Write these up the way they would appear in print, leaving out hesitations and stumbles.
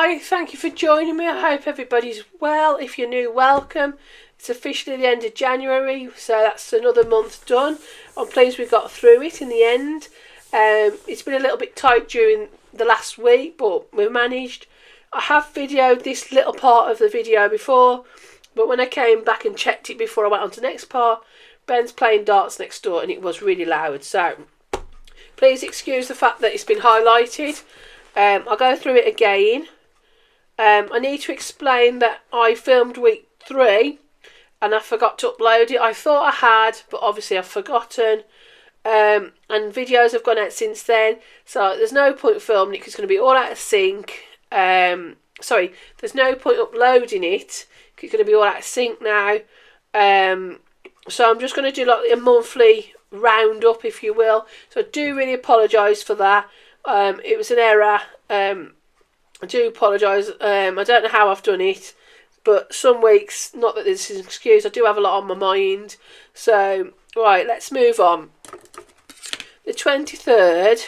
Hi, thank you for joining me. I hope everybody's well. If you're new, welcome. It's officially the end of January, so that's another month done. I'm pleased we got through it in the end. It's been a little bit tight during the last week, but we've managed. I have videoed this little part of the video before, but when I came back and checked it before I went on to the next part, Ben's playing darts next door and it was really loud. So please excuse the fact that it's been highlighted. I'll go through it again. I need to explain that I filmed week 3 and I forgot to upload it. I thought I had, but obviously I've forgotten. And videos have gone out since then, so there's no point filming it because it's going to be all out of sync. There's no point uploading it because it's going to be all out of sync now. So I'm just going to do like a monthly roundup, if you will. So I do really apologise for that. It was an error. I do apologise. I don't know how I've done it, but some weeks, not that this is an excuse, I do have a lot on my mind. So, right, let's move on. The 23rd,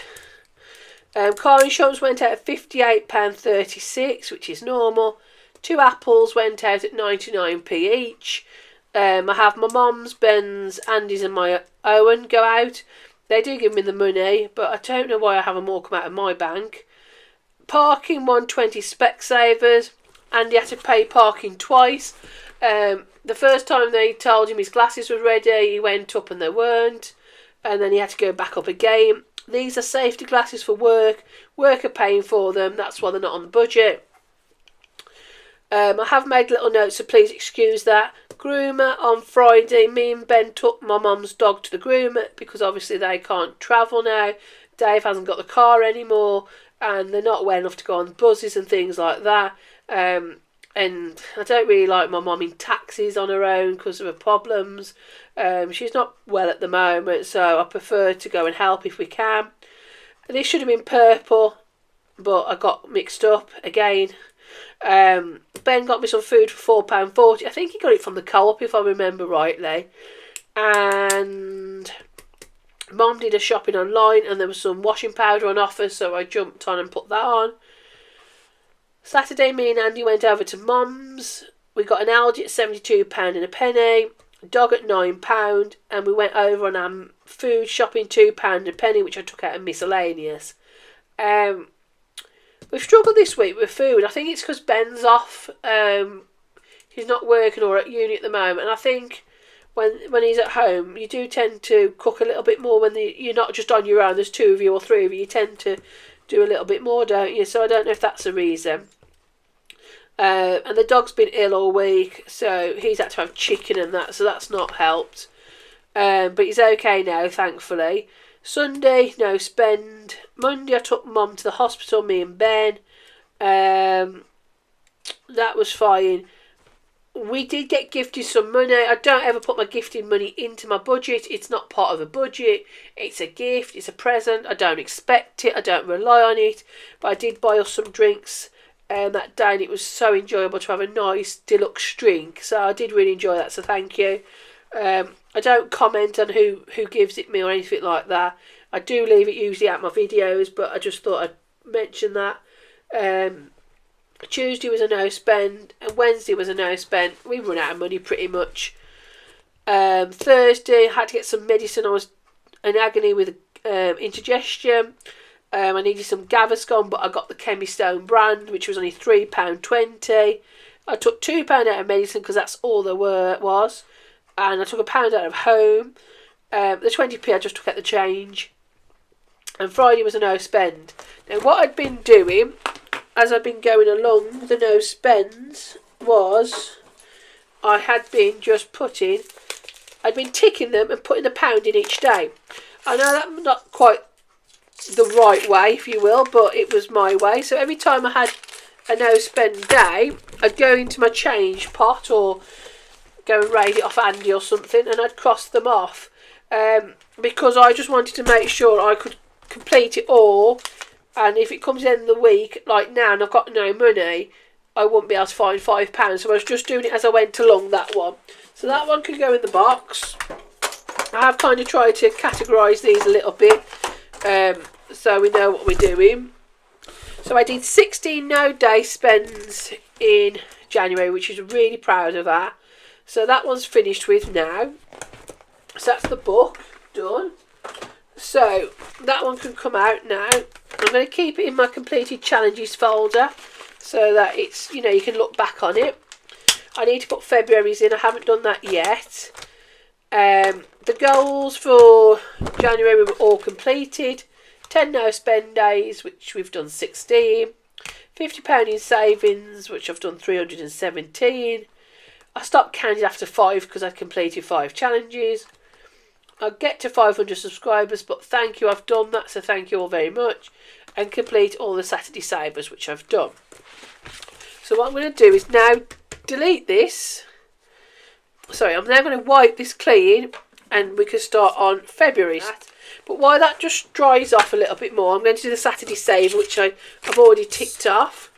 car insurance went out at £58.36, which is normal. 2 apples went out at 99p each. I have my mum's, Ben's, Andy's and my Owen go out. They do give me the money, but I don't know why I have them all come out of my bank. Parking, 120 Specsavers. Andy had to pay parking twice. The first time they told him his glasses were ready, he went up and they weren't. And then he had to go back up again. These are safety glasses for work. Work are paying for them. That's why they're not on the budget. I have made little notes, so please excuse that. Groomer on Friday. Me and Ben took my mum's dog to the groomer because obviously they can't travel now. Dave hasn't got the car anymore and they're not well enough to go on buses and things like that. And I don't really like my mum in taxis on her own because of her problems. She's not well at the moment, so I prefer to go and help if we can. This should have been purple, but I got mixed up again. Ben got me some food for £4.40. I think he got it from the Co-op if I remember rightly. And Mum did a shopping online and there was some washing powder on offer, so I jumped on and put that on. Saturday, me and Andy went over to Mum's. We got an Aldi at £72 and a penny, a dog at £9, and we went over on our food shopping, £2 and a penny, which I took out of miscellaneous. We've struggled this week with food. I think it's because Ben's off. He's not working or at uni at the moment, and I think when he's at home, you do tend to cook a little bit more when you're not just on your own. There's 2 of you or 3 of you. You tend to do a little bit more, don't you? So I don't know if that's a reason. And the dog's been ill all week, so he's had to have chicken and that, so that's not helped. But he's okay now, thankfully. Sunday, no spend. Monday, I took Mum to the hospital, me and Ben. That was fine. We did get gifted some money. I don't ever put my gifting money into my budget. It's not part of a budget. It's a gift. It's a present. I don't expect it. I don't rely on it. But I did buy us some drinks that day, and it was so enjoyable to have a nice deluxe drink. So I did really enjoy that, so thank you. I don't comment on who gives it me or anything like that. I do leave it usually out my videos, but I just thought I'd mention that. Tuesday was a no spend and Wednesday was a no spend. We run out of money pretty much. Thursday, I had to get some medicine. I was in agony with indigestion. I needed some Gaviscon, but I got the Chemistone brand, which was only £3.20. I took £2 out of medicine because that's all there was. And I took £1 out of home. The 20p I just took out the change. And Friday was a no spend. Now what I'd been doing as I've been going along the no spends was I had been just I'd been ticking them and putting £1 in each day. I know that's not quite the right way, if you will, but it was my way. So every time I had a no spend day, I'd go into my change pot or go and raid it off Andy or something, and I'd cross them off because I just wanted to make sure I could complete it all. And if it comes in the week, like now, and I've got no money, I wouldn't be able to find £5. So I was just doing it as I went along, that one. So that one could go in the box. I have kind of tried to categorise these a little bit so we know what we're doing. So I did 16 no day spends in January, which is really proud of that. So that one's finished with now. So that's the book done. So that one can come out now. I'm going to keep it in my completed challenges folder so that it's, you know, you can look back on it. I need to put February's in. I haven't done that yet. The goals for January were all completed. 10 no spend days, which we've done 16. £50 in savings, which I've done 317. I stopped counting after 5 because I'd completed 5 challenges. I'll get to 500 subscribers, but thank you, I've done that, so thank you all very much. And complete all the Saturday savers, which I've done. So what I'm going to do is now delete this. Sorry, I'm now going to wipe this clean and we can start on February. But while that just dries off a little bit more, I'm going to do the Saturday saver, which I've already ticked off.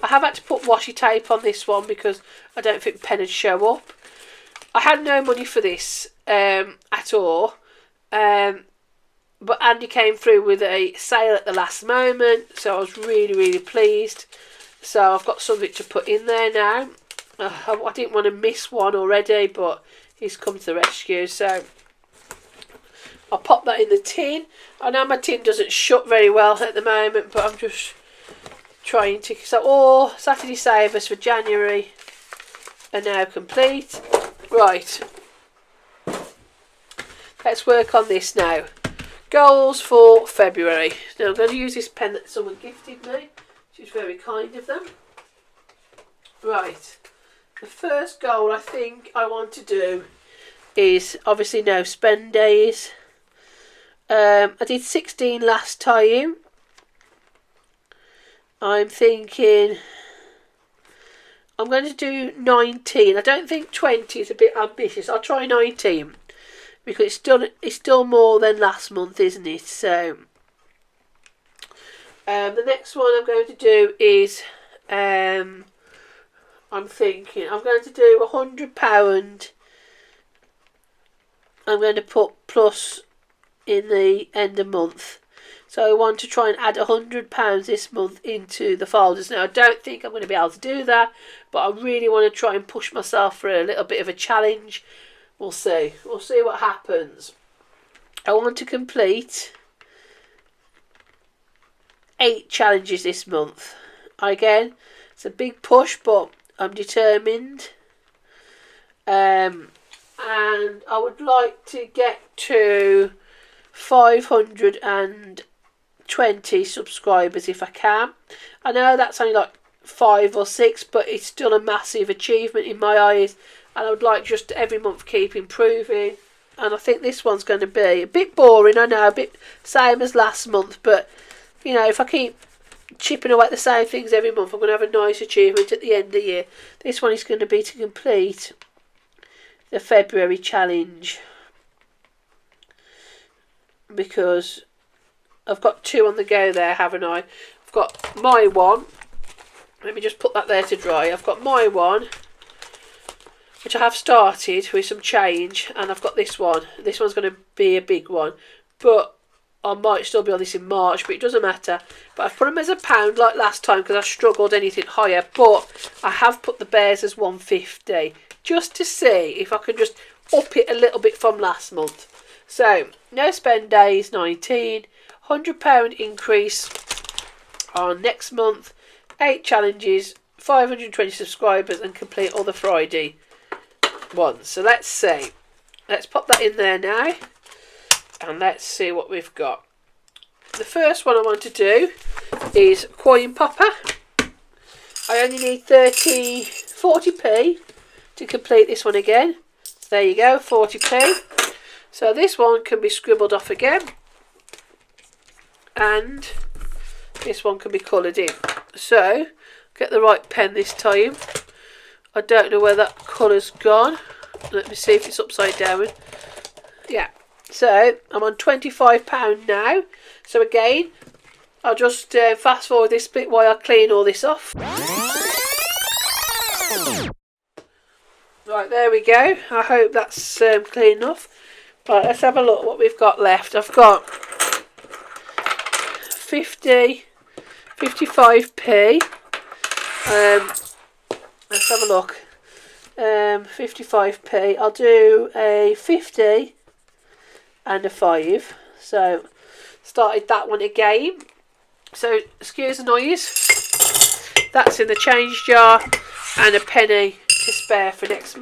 I have had to put washi tape on this one because I don't think the pen would show up. I had no money for this at all. But Andy came through with a sale at the last moment, so I was really, really pleased. So I've got something to put in there now. I didn't want to miss one already, but he's come to the rescue. So I'll pop that in the tin. I know my tin doesn't shut very well at the moment, but I'm just trying to. So all Saturday savers for January are now complete. Right. Let's work on this now. Goals for February. Now I'm going to use this pen that someone gifted me, which is very kind of them. Right. The first goal I think I want to do is obviously no spend days. I did 16 last time. I'm thinking I'm going to do 19. I don't think 20 is a bit ambitious. I'll try 19 because it's still more than last month, isn't it? So the next one I'm going to do is I'm thinking I'm going to do £100. I'm going to put plus in the end of month. So I want to try and add £100 this month into the folders. Now I don't think I'm going to be able to do that, but I really want to try and push myself for a little bit of a challenge. We'll see. We'll see what happens. I want to complete 8 challenges this month. Again, it's a big push, but I'm determined. And I would like to get to 520 subscribers if I can. I know that's only like 5 or 6, but it's still a massive achievement in my eyes, and I would like just every month keep improving. And I think this one's going to be a bit boring, I know, a bit same as last month, but you know, if I keep chipping away at the same things every month, I'm going to have a nice achievement at the end of the year. This one is going to be to complete the February challenge, because I've got 2 on the go there, haven't I? I've got my one. Let me just put that there to dry. I've got my one, which I have started with some change, and I've got this one. This one's going to be a big one, but I might still be on this in March, but it doesn't matter. But I've put them as £1 like last time because I struggled anything higher, but I have put the bears as 150 just to see if I can just up it a little bit from last month. So no spend days 19, £100 increase on next month, 8 challenges, 520 subscribers, and complete all the Friday ones. So let's see. Let's pop that in there now, and let's see what we've got. The first one I want to do is coin popper. I only need 40p to complete this one again. There you go, 40p. So this one can be scribbled off again, and this one can be coloured in. So get the right pen this time. I don't know where that colour's gone. Let me see if it's upside down. Yeah. So I'm on £25 now. So again, I'll just fast forward this bit while I clean all this off. Right, there we go. I hope that's clean enough. Right, let's have a look what we've got left. I've got 50 55p. Let's have a look. 55p. I'll do a 50 and a 5. So started that one again. So excuse the noise. That's in the change jar, and a penny to spare for next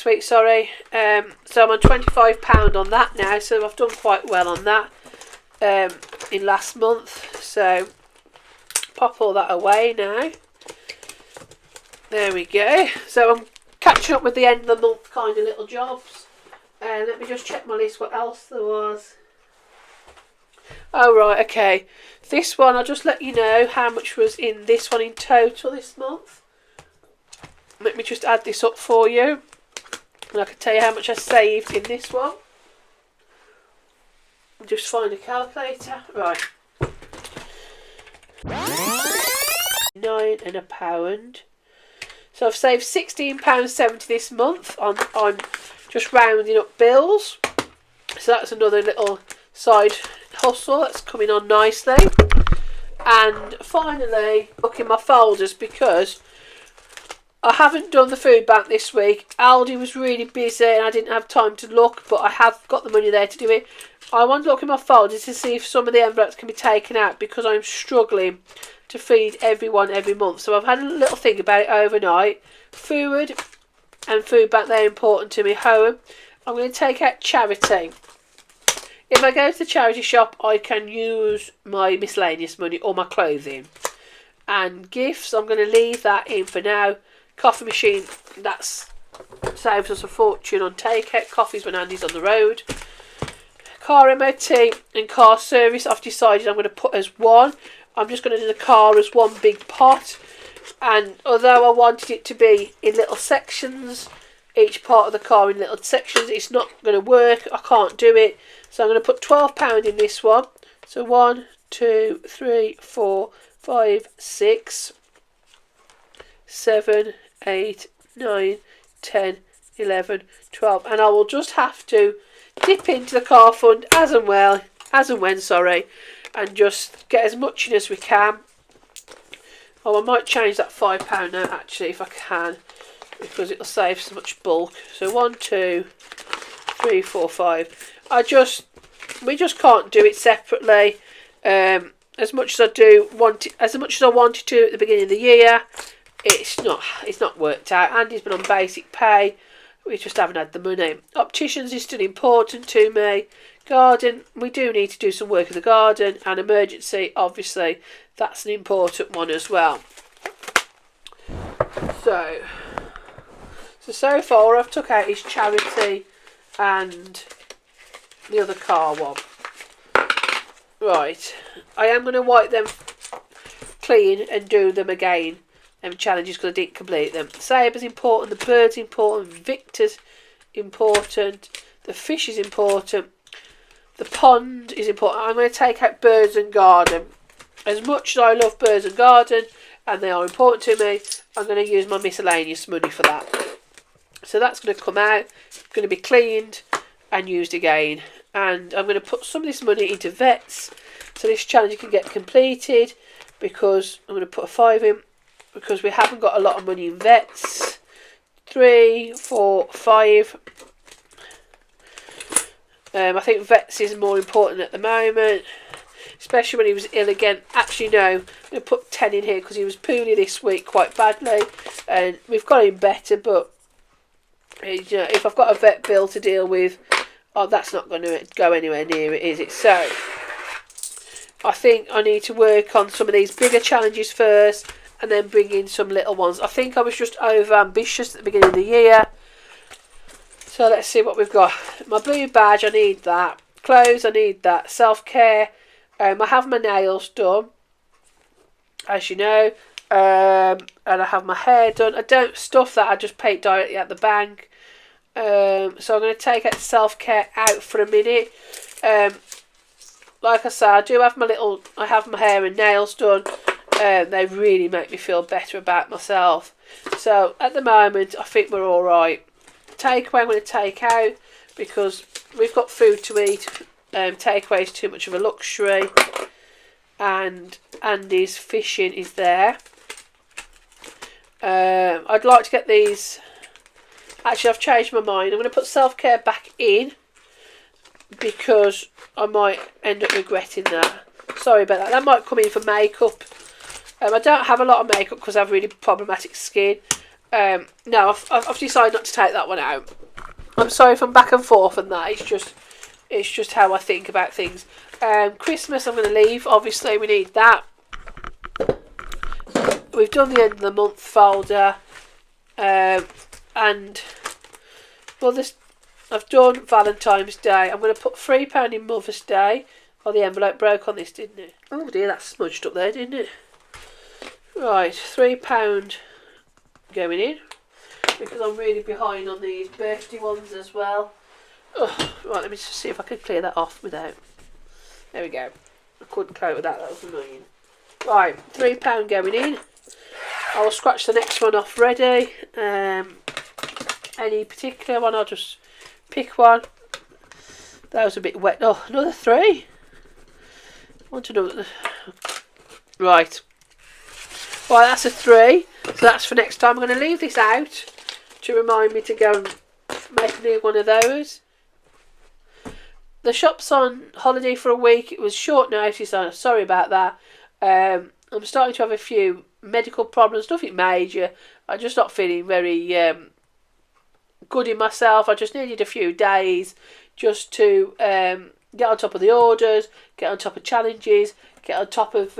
week, sorry. So I'm on £25 on that now, so I've done quite well on that in last month. So pop all that away now. There we go. So I'm catching up with the end of the month kind of little jobs. Let me just check my list what else there was. Oh right, okay. This one, I'll just let you know how much was in this one in total this month. Let me just add this up for you. And I can tell you how much I saved in this one. Just find a calculator. Right. £9 and a pound. So I've saved £16.70 this month. I'm just rounding up bills. So that's another little side hustle that's coming on nicely. And finally, looking my folders because I haven't done the food bank this week. Aldi was really busy and I didn't have time to look, but I have got the money there to do it. I want to look in my folders to see if some of the envelopes can be taken out because I'm struggling to feed everyone every month. So I've had a little think about it overnight. Food and food bank, they're important to me. Home, I'm going to take out charity. If I go to the charity shop, I can use my miscellaneous money or my clothing. And gifts, I'm going to leave that in for now. Coffee machine, that saves us a fortune on takeout. Coffees when Andy's on the road. Car MOT and car service, I've decided I'm going to put as one. I'm just going to do the car as one big pot. And although I wanted it to be in little sections, each part of the car in little sections, it's not going to work. I can't do it. So I'm going to put £12 in this one. So 1, 2, 3, 4, 5, 6, 7, 8, 9, 10, 11, 12. And I will just have to dip into the car fund as and when, and just get as much in as we can. Oh, I might change that £5 note actually if I can, because it'll save so much bulk. So 1, 2, 3, 4, 5. We just can't do it separately. As much as I wanted to at the beginning of the year, it's not worked out. Andy's been on basic pay. We just haven't had the money. Opticians is still important to me. Garden, we do need to do some work in the garden. And emergency, obviously, that's an important one as well. So far I've took out his charity and the other car one. Right, I am going to wipe them clean and do them again. Challenges because I didn't complete them. The saber's important, the bird's important, Victor's important, the fish is important, the pond is important. I'm going to take out birds and garden. As much as I love birds and garden, and they are important to me, I'm going to use my miscellaneous money for that. So that's going to come out, going to be cleaned and used again. And I'm going to put some of this money into vets, so this challenge can get completed, because I'm going to put a 5 in, because we haven't got a lot of money in vets. 3, 4, 5. I think vets is more important at the moment, especially when he was ill again. Actually, no, I'm going to put 10 in here because he was poorly this week quite badly, and we've got him better. But if I've got a vet bill to deal with, that's not going to go anywhere near it, is it? So I think I need to work on some of these bigger challenges first, and then bring in some little ones. I think I was just over ambitious at the beginning of the year. So let's see what we've got. My blue badge, I need that. Clothes, I need that. Self-care. I have my nails done, as you know. And I have my hair done. I don't stuff that, I just pay it directly at the bank. So I'm going to take out self-care out for a minute. Like I said, I have my hair and nails done. They really make me feel better about myself. So at the moment, I think we're all right. Takeaway I'm going to take out because we've got food to eat. Takeaway is too much of a luxury. and Andy's fishing is there. I'd like to get these. Actually, I've changed my mind. I'm going to put self-care back in because I might end up regretting that. Sorry about that. That might come in for makeup. I don't have a lot of makeup because I have really problematic skin. No, I've decided not to take that one out. I'm sorry if I'm back and forth on that. It's just how I think about things. Christmas I'm going to leave. Obviously, we need that. We've done the end of the month folder. And well, I've done Valentine's Day. I'm going to put £3 in Mother's Day. Oh, the envelope broke on this, didn't it? Oh dear, that smudged up there, didn't it? Right, £3 going in because I'm really behind on these birthday ones as well. Ugh, right, let me just see if I can clear that off without. There we go. I couldn't clear it with that. That was annoying. Right, £3 going in. I will scratch the next one off ready. Any particular one? I'll just pick one. That was a bit wet. Oh, another 3. Want another? Right. Well, that's a 3. So that's for next time. I'm going to leave this out to remind me to go and make a new one of those. The shop's on holiday for a week. It was short notice. I'm sorry about that. I'm starting to have a few medical problems. Nothing major. I'm just not feeling very good in myself. I just needed a few days just to get on top of the orders, get on top of challenges, get on top of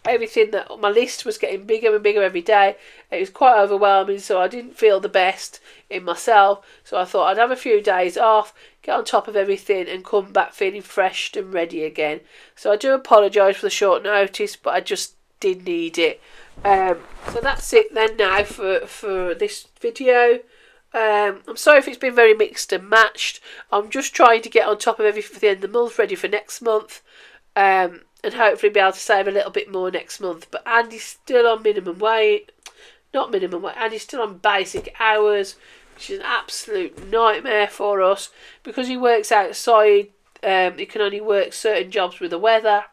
everything. That my list was getting bigger and bigger every day. It was quite overwhelming, so I didn't feel the best in myself. So I thought I'd have a few days off, get on top of everything and come back feeling fresh and ready again. So I do apologise for the short notice, but I just did need it. So that's it then now for this video. I'm sorry if it's been very mixed and matched. I'm just trying to get on top of everything for the end of the month, ready for next month, and hopefully be able to save a little bit more next month. But Andy's still on minimum wage. Not minimum wage, Andy's still on basic hours, which is an absolute nightmare for us because he works outside. He can only work certain jobs with the weather,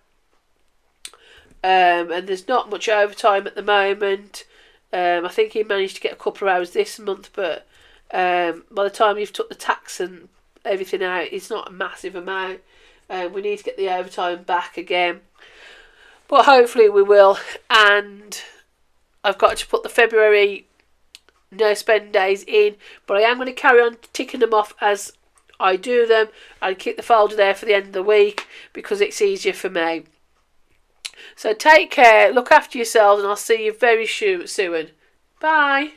and there's not much overtime at the moment. I think he managed to get a couple of hours this month, but by the time you've took the tax and everything out, it's not a massive amount. We need to get the overtime back again, but hopefully we will. And I've got to put the February no spend days in, but I am going to carry on ticking them off as I do them. I'll keep the folder there for the end of the week because it's easier for me. So take care, look after yourselves, and I'll see you very soon. Bye.